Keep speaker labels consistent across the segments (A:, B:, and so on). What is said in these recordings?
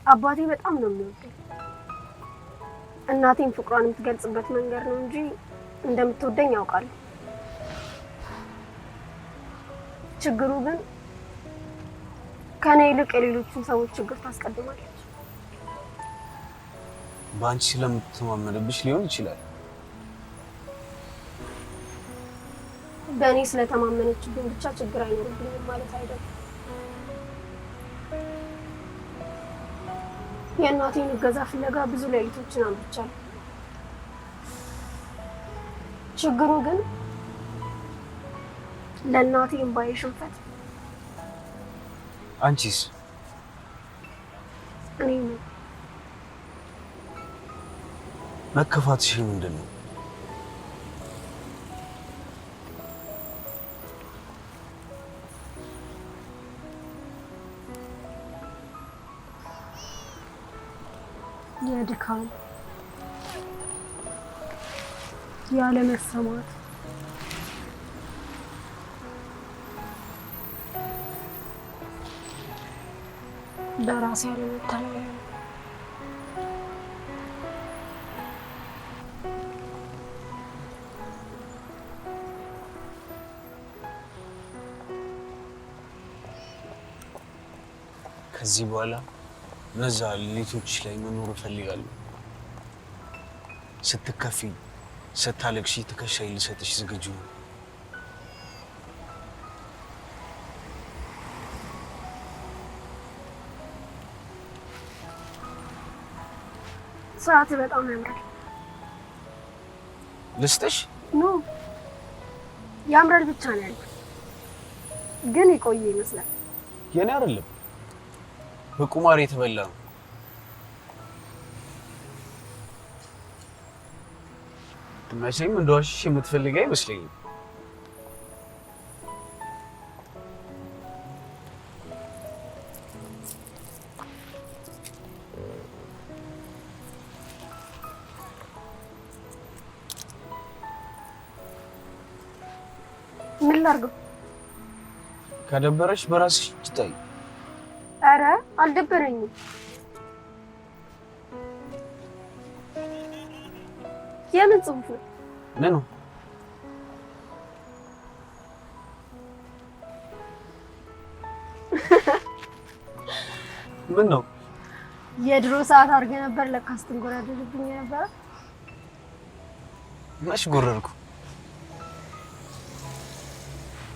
A: አባቴ በጣም ነው የሚወደው። እናቴን ፍቅሯን የምትገልጽበት መንገድ ነው እንጂ እንደምትወደኝ ያውቃል። ችግሩ ግን ከኔ ይልቅ የሌሎችን ሰዎች ችግር ታስቀድማለች።
B: ባንቺ ስለምትተማመንብሽ ሊሆን ይችላል።
A: በእኔ ስለተማመነችብኝ ብቻ ችግር አይኖርብኝም ማለት አይደለም። የእናቴን እገዛ ፍለጋ ብዙ ሌሊቶችን አምጥቻለሁ። ችግሩ ግን ለእናቴ እምባዬ ሽንፈት።
B: አንቺስ?
A: እኔ
B: መከፋትሽ ምንድን ነው?
A: የድካም ያለመሰማት በራሴ ያለመተማመን
B: ከዚህ በኋላ ነዛ ሌሊቶች ላይ መኖር እፈልጋለሁ። ስትከፊ ስታለቅሺ ትከሻዬ ልሰጥሽ ዝግጁ ነው።
A: ሰዓት በጣም ያምራል።
B: ልስጥሽ?
A: ኖ ያምራል ብቻ ነው ያልኩት፣ ግን ይቆይ ይመስላል።
B: የኔ አይደለም፣ በቁማር የተበላ ነው። መቼም እንደዋሽሽ የምትፈልጊ አይመስለኝም።
A: ምን ላድርገው?
B: ከደበረሽ በራስሽ ታይ።
A: ኧረ አልደበረኝም። የምን ጽሑፍ ነው?
B: ምኑ? ምን ነው?
A: የድሮ ሰዓት አድርገህ ነበር ለካ ስትንጎራደድብኝ ነበር።
B: መች ጎረርኩ?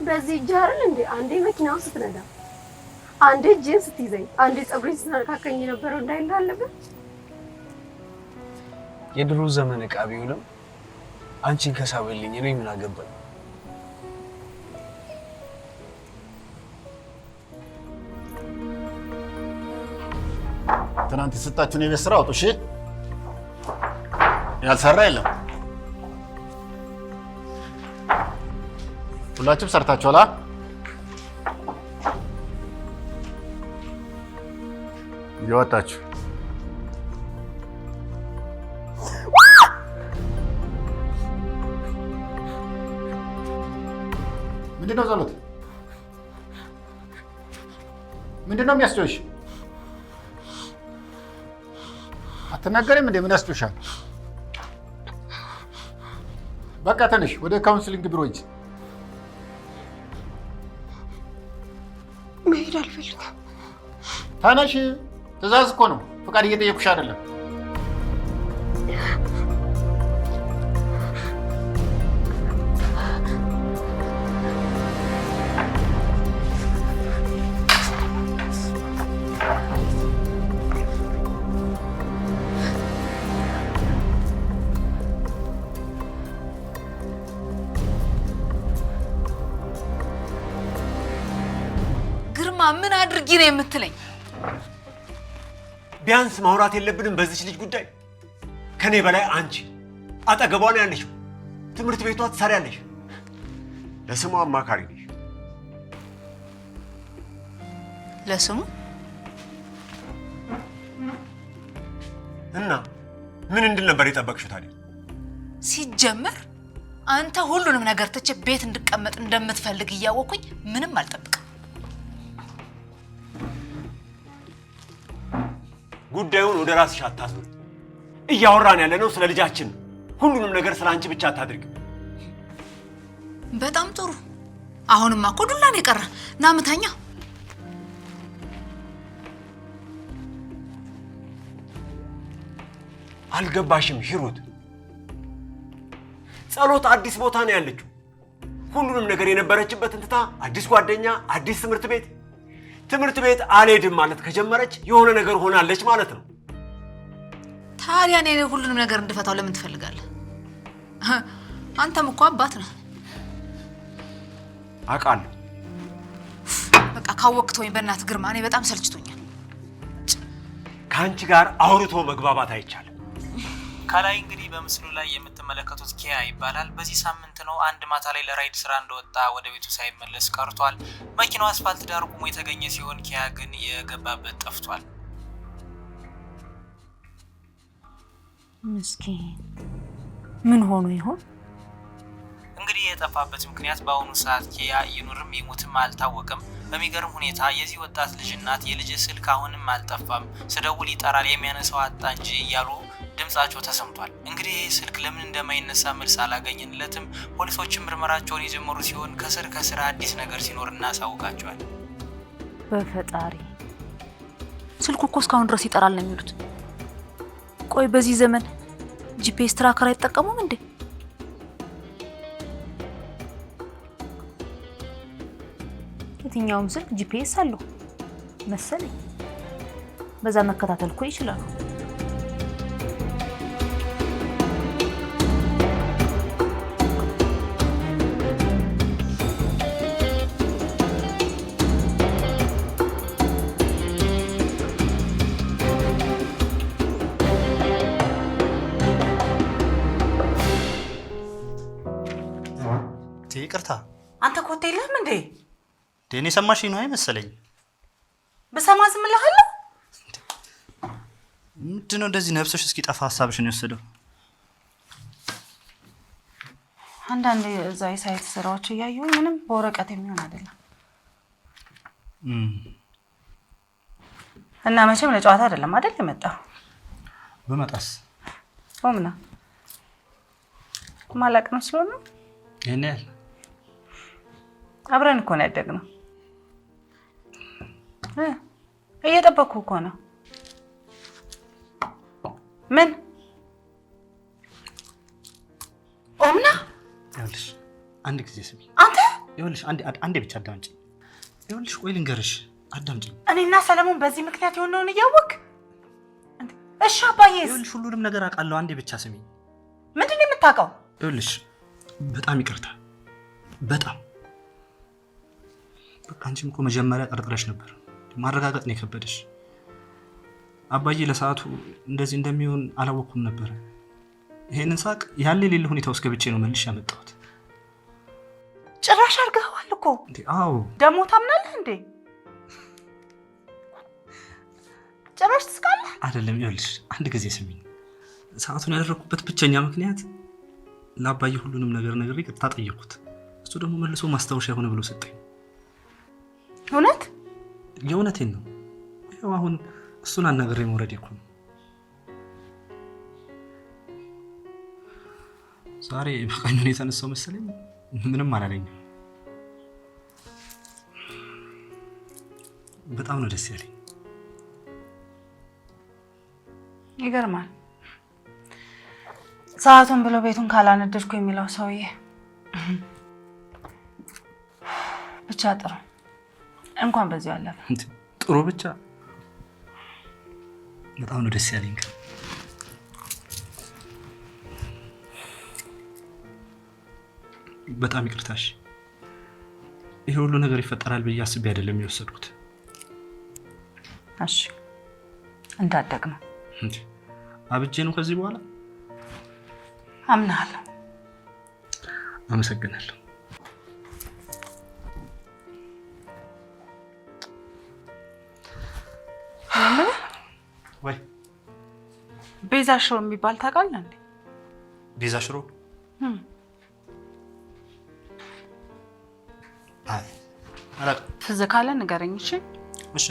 A: በዚህ እጅ አይደል እንዴ አንዴ መኪናው ስትነዳ፣ አንዴ እጅን ስትይዘኝ፣ አንዴ ፀጉሬን ስትነካከኝ የነበረው እንዳይል አለበት።
B: የድሮ ዘመን ዕቃ ቢሆንም አንቺን ከሳበልኝ እኔ ምን አገባኝ?
C: ትናንት የሰጣችሁን የቤት ስራ አውጡ። እሺ፣ ያልሰራ የለም። ሁላችሁም ሰርታችኋል። እየወጣችሁ ምንድነው ጸሎት? ምንድነው የሚያስጨውሽ? አትናገሪም እንዴ? ምን ያስጨውሻል? በቃ ተነሽ፣ ወደ ካውንስሊንግ ቢሮ ሂጂ።
A: መሄድ አልፈልግም።
C: ተነሽ፣ ትእዛዝ እኮ ነው፣ ፈቃድ እየጠየኩሽ አይደለም።
D: ምን አድርጊ ነው የምትለኝ?
E: ቢያንስ ማውራት የለብንም በዚህ ልጅ ጉዳይ? ከኔ በላይ አንቺ አጠገቧ ነው ያለሽው። ትምህርት ቤቷ ትሰሪያለሽ፣ ለስሙ አማካሪ ነሽ።
D: ለስሙ
E: እና ምን እንድል ነበር የጠበቅሽው ታዲያ?
D: ሲጀመር አንተ ሁሉንም ነገር ትቼ ቤት እንድቀመጥ እንደምትፈልግ እያወቅኩኝ ምንም አልጠብቅም።
E: ጉዳዩን ወደ ራስሽ አታዙሪ። እያወራን ያለነው ስለ ልጃችን። ሁሉንም ነገር ስለ አንቺ ብቻ አታድርግ።
D: በጣም ጥሩ። አሁንማ እኮ ዱላን የቀረ ና ምታኛ።
E: አልገባሽም ሂሩት? ጸሎት አዲስ ቦታ ነው ያለችው። ሁሉንም ነገር የነበረችበትን ትታ አዲስ ጓደኛ፣ አዲስ ትምህርት ቤት አልሄድም ማለት ከጀመረች የሆነ ነገር ሆናለች ማለት ነው።
D: ታዲያ እኔ ሁሉንም ነገር እንድፈታው ለምን ትፈልጋለህ? አንተም እኮ አባት ነህ።
E: አውቃለሁ።
D: በቃ ካወቅት ወይ በእናት ግርማ፣ እኔ በጣም ሰልችቶኛል።
E: ከአንቺ ጋር አውርቶ መግባባት አይቻልም።
F: ከላይ እንግዲህ በምስሉ ላይ የምትመለከቱት ኪያ ይባላል። በዚህ ሳምንት ነው አንድ ማታ ላይ ለራይድ ስራ እንደወጣ ወደ ቤቱ ሳይመለስ ቀርቷል። መኪናው አስፋልት ዳር ቆሞ የተገኘ ሲሆን ኪያ ግን የገባበት ጠፍቷል።
D: ምስኪን ምን ሆኖ ይሆን?
F: እንግዲህ የጠፋበት ምክንያት በአሁኑ ሰዓት ኪያ ይኑርም ይሞትም አልታወቀም። በሚገርም ሁኔታ የዚህ ወጣት ልጅ እናት የልጅ ስልክ አሁንም አልጠፋም፣ ስደውል ይጠራል የሚያነሳው አጣ እንጂ እያሉ ድምጻቸው ተሰምቷል። እንግዲህ ይህ ስልክ ለምን እንደማይነሳ መልስ አላገኘንለትም። ፖሊሶችም ምርመራቸውን የጀመሩ ሲሆን ከስር አዲስ ነገር ሲኖር እናሳውቃቸዋል።
D: በፈጣሪ ስልኩ እኮ እስካሁን ድረስ ይጠራል ነው የሚሉት። ቆይ በዚህ ዘመን ጂፒኤስ ትራከር አይጠቀሙም እንዴ? የትኛውም ስልክ ጂፒኤስ አለው መሰለኝ። በዛ መከታተል እኮ ይችላሉ።
G: ይቅርታ
H: አንተ ኮቴ የለህም እንዴ?
G: ደኔ ሰማሽኝ ነው አይመስለኝ።
H: በሰማ ዝም እልሃለሁ።
G: ምንድነው እንደዚህ ነፍስሽ እስኪጠፋ ሐሳብሽን የወሰደው?
H: አንዳንድ እዛ የሳይት ስራዎች እያየሁ ምንም በወረቀት የሚሆን አይደለም። እና መቼም ለጨዋታ አይደለም አይደል የመጣው?
G: በመጣስ
H: ኦምና ማላቅ ነው ስለሆነ
G: ይሄን ያህል
H: አብረን እኮ ነው ያደግነው። እየጠበቅኩ እኮ ነው። ምን ኦምና?
G: ይኸውልሽ አንድ ጊዜ ስሚ።
H: አንተ
G: ይኸውልሽ አንዴ ብቻ አዳምጪ። ይኸውልሽ ቆይ ልንገርሽ፣ አዳምጪ።
H: እኔና ሰለሞን በዚህ ምክንያት የሆነውን እያወቅ እሺ አባዬስ?
G: ይኸውልሽ ሁሉንም ነገር አውቃለሁ። አንዴ ብቻ ስሚ።
H: ምንድን ነው የምታውቀው?
G: ይኸውልሽ በጣም ይቅርታ፣ በጣም በቃ አንቺም እኮ መጀመሪያ ጠርጥረሽ ነበር፣ ማረጋገጥ ነው የከበደሽ። አባዬ ለሰዓቱ እንደዚህ እንደሚሆን አላወኩም ነበር። ይሄንን ሳቅ ያለ ሌላ ሁኔታ ውስጥ ገብቼ ነው መልሼ ያመጣሁት።
H: ጭራሽ አድርገዋል እኮ
G: እንዴ? አዎ።
H: ደግሞ ታምናለህ እንዴ? ጭራሽ ትስቃለህ?
G: አይደለም። ይኸውልሽ አንድ ጊዜ ስሚኝ። ሰዓቱን ያደረኩበት ብቸኛ ምክንያት ለአባዬ ሁሉንም ነገር ነግሬ ይቅርታ ጠየቅኩት። እሱ ደግሞ መልሶ ማስታወሻ የሆነ ብሎ ሰጠኝ።
H: እውነት?
G: የእውነቴን ነው። ይኸው አሁን እሱን አናግሬ መውረድ እኮ ነው። ዛሬ በቀኙን የተነሳው መሰለኝ ምንም አላለኝም። በጣም ነው ደስ ያለኝ።
H: ይገርማል። ሰዓቱን ብሎ ቤቱን ካላነደድኩ የሚለው ሰውዬ ብቻ ጥሩ እንኳን በዚህ አለፈ።
G: ጥሩ ብቻ በጣም ነው ደስ ያለኝ። በጣም ይቅርታሽ። ይሄ ሁሉ ነገር ይፈጠራል ብዬ አስቤ አይደለም የወሰድኩት።
H: እሺ እንዳደግ ነው
G: አብጄ ነው ከዚህ በኋላ።
H: አምናለሁ።
G: አመሰግናለሁ። ወይ
H: ቤዛ ሽሮ የሚባል ታውቃለህ እንዴ?
G: ቤዛ ሽሮ? አይ አላውቅም።
H: ትዝ ካለ ንገረኝ። እሺ
G: እሺ